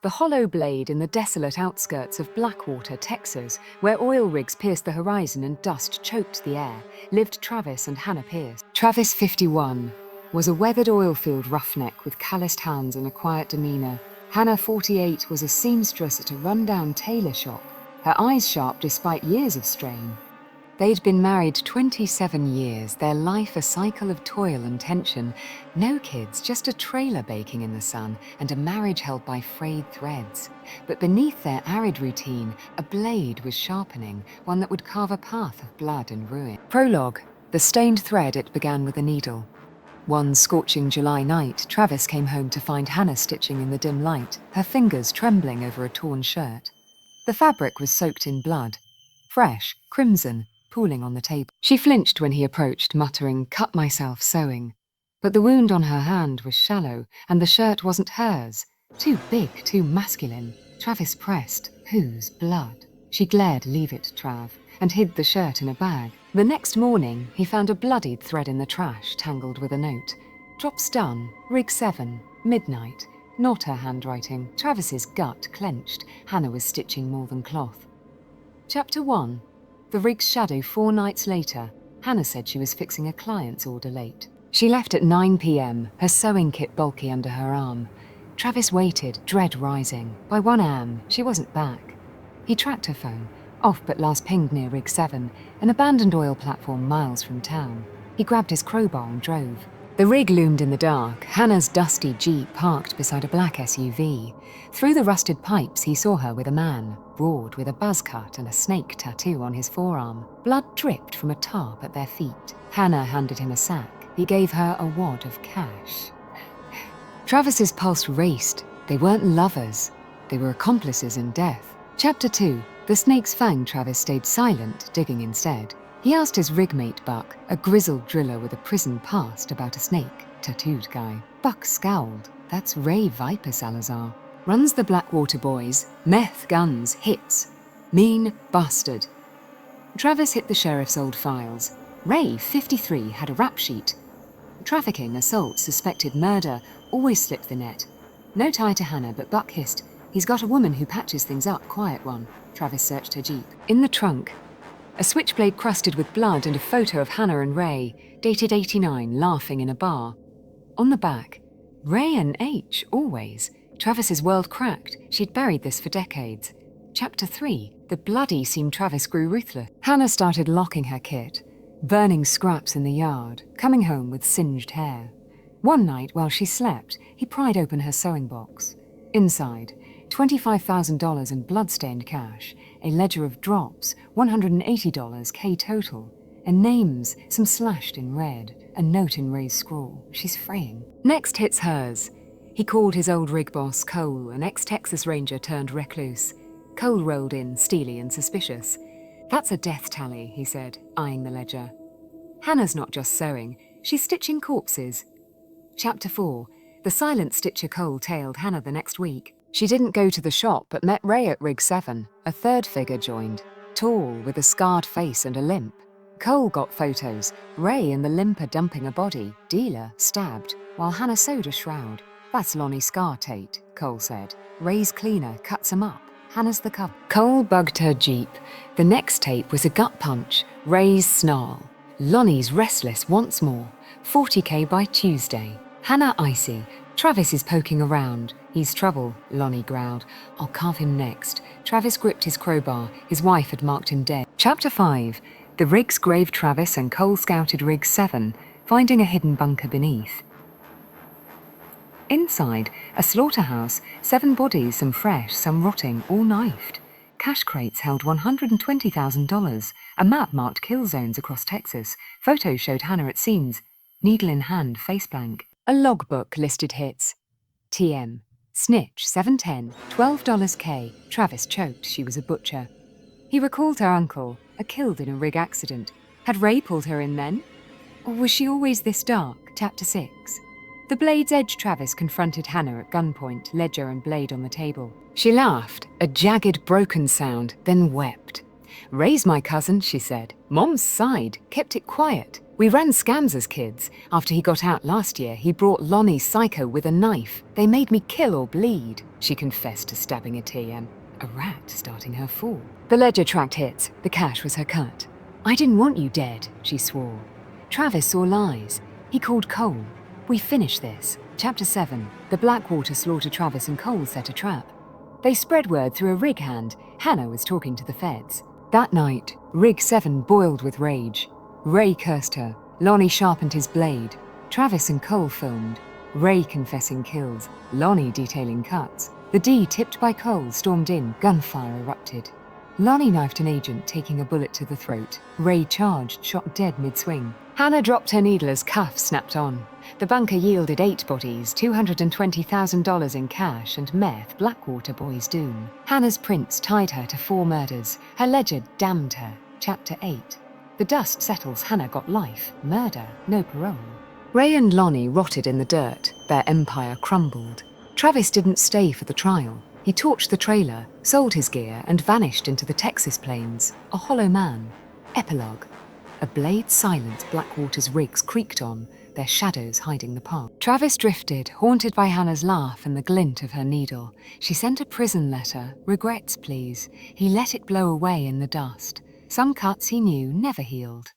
The hollow blade in the desolate outskirts of Blackwater, Texas, where oil rigs pierced the horizon and dust choked the air, lived Travis and Hannah Pierce. Travis, 51, was a weathered oilfield roughneck with calloused hands and a quiet demeanor. Hannah, 48, was a seamstress at a rundown tailor shop, her eyes sharp despite years of strain. They'd been married 27 years, their life a cycle of toil and tension. No kids, just a trailer baking in the sun and a marriage held by frayed threads. But beneath their arid routine, a blade was sharpening, one that would carve a path of blood and ruin. Prologue. The stained thread, it began with a needle. One scorching July night, Travis came home to find Hannah stitching in the dim light, her fingers trembling over a torn shirt. The fabric was soaked in blood, fresh, crimson, pooling on the table. She flinched when he approached, muttering, "Cut myself sewing." But the wound on her hand was shallow, and the shirt wasn't hers. Too big, too masculine. Travis pressed. Whose blood? She glared, "Leave it, Trav," and hid the shirt in a bag. The next morning, he found a bloodied thread in the trash, tangled with a note. "Job's done. Rig 7. Midnight." Not her handwriting. Travis's gut clenched. Hannah was stitching more than cloth. Chapter 1. The rig's shadow 4 nights later. Hannah said she was fixing a client's order late. She left at 9 p.m., her sewing kit bulky under her arm. Travis waited, dread rising. By 1 a.m., she wasn't back. He tracked her phone, off but last pinged near Rig 7, an abandoned oil platform miles from town. He grabbed his crowbar and drove. The rig loomed in the dark, Hannah's dusty Jeep parked beside a black SUV. Through the rusted pipes, he saw her with a man, broad with a buzz cut and a snake tattoo on his forearm. Blood dripped from a tarp at their feet. Hannah handed him a sack. He gave her a wad of cash. Travis's pulse raced. They weren't lovers. They were accomplices in death. Chapter 2. The snake's fang. Travis stayed silent, digging instead. He asked his rigmate Buck, a grizzled driller with a prison past, about a snake, tattooed guy. Buck scowled. "That's Ray Viper Salazar. Runs the Blackwater boys. Meth, guns, hits. Mean bastard." Travis hit the sheriff's old files. Ray, 53, had a rap sheet. Trafficking, assault, suspected murder, always slipped the net. No tie to Hannah, but Buck hissed, "He's got a woman who patches things up, quiet one." Travis searched her Jeep. In the trunk, a switchblade crusted with blood and a photo of Hannah and Ray, dated 89, laughing in a bar. On the back, Ray and H, always. Travis's world cracked. She'd buried this for decades. Chapter 3. The bloody seemed Travis grew ruthless. Hannah started locking her kit, burning scraps in the yard, coming home with singed hair. One night, while she slept, he pried open her sewing box. Inside, $25,000 in blood-stained cash, a ledger of drops, $180 K total, and names, some slashed in red, a note in Ray's scrawl. She's freeing. Next hits hers. He called his old rig boss, Cole, an ex-Texas Ranger turned recluse. Cole rolled in, steely and suspicious. "That's a death tally," he said, eyeing the ledger. "Hannah's not just sewing, she's stitching corpses." Chapter 4. The silent stitcher Cole tailed Hannah the next week. She didn't go to the shop, but met Ray at Rig 7. A third figure joined, tall, with a scarred face and a limp. Cole got photos, Ray and the limper dumping a body, dealer stabbed, while Hannah sewed a shroud. "That's Lonnie Scar Tate," Cole said. "Ray's cleaner cuts 'em up. Hannah's the cover." Cole bugged her Jeep. The next tape was a gut punch, Ray's snarl. Lonnie's restless once more. 40K by Tuesday. Hannah icy. "Travis is poking around. He's trouble," Lonnie growled. "I'll carve him next." Travis gripped his crowbar. His wife had marked him dead. Chapter 5. The rigs graved Travis and Cole scouted Rig 7, finding a hidden bunker beneath. Inside, a slaughterhouse, 7 bodies, some fresh, some rotting, all knifed. Cash crates held $120,000. A map marked kill zones across Texas. Photos showed Hannah at scenes, needle in hand, face blank. A logbook listed hits. TM. Snitch, 710, $12 K. Travis choked. She was a butcher. He recalled her uncle, killed in a rig accident. Had Ray pulled her in then? Or was she always this dark? Chapter 6. The blade's edge. Travis confronted Hannah at gunpoint, ledger and blade on the table. She laughed, a jagged, broken sound, then wept. "Ray's my cousin," she said. "Mom's side, kept it quiet. We ran scams as kids. After he got out last year, he brought Lonnie's psycho with a knife. They made me kill or bleed. She confessed to stabbing a TM. A rat starting her fall. The ledger tracked hits. The cash was her cut. I didn't want you dead, she swore. Travis saw lies. He called Cole. We finished this. Chapter 7. The Blackwater slaughter Travis and Cole set a trap. They spread word through a rig hand. Hannah was talking to the feds. That night, Rig 7 boiled with rage. Ray cursed her. Lonnie sharpened his blade. Travis and Cole filmed. Ray confessing kills. Lonnie detailing cuts. The D, tipped by Cole, stormed in. Gunfire erupted. Lonnie knifed an agent, taking a bullet to the throat. Ray charged, shot dead mid-swing. Hannah dropped her needle as cuffs snapped on. The bunker yielded 8 bodies, $220,000 in cash and meth, Blackwater boys' doom. Hannah's prince tied her to 4 murders. Her ledger damned her. Chapter 8. The dust settles. Hannah got life. Murder, no parole. Ray and Lonnie rotted in the dirt. Their empire crumbled. Travis didn't stay for the trial. He torched the trailer, sold his gear, and vanished into the Texas plains. A hollow man. Epilogue. A blade silent Blackwater's rigs creaked on, their shadows hiding the path. Travis drifted, haunted by Hannah's laugh and the glint of her needle. She sent a prison letter. Regrets, please. He let it blow away in the dust. Some cuts he knew never healed.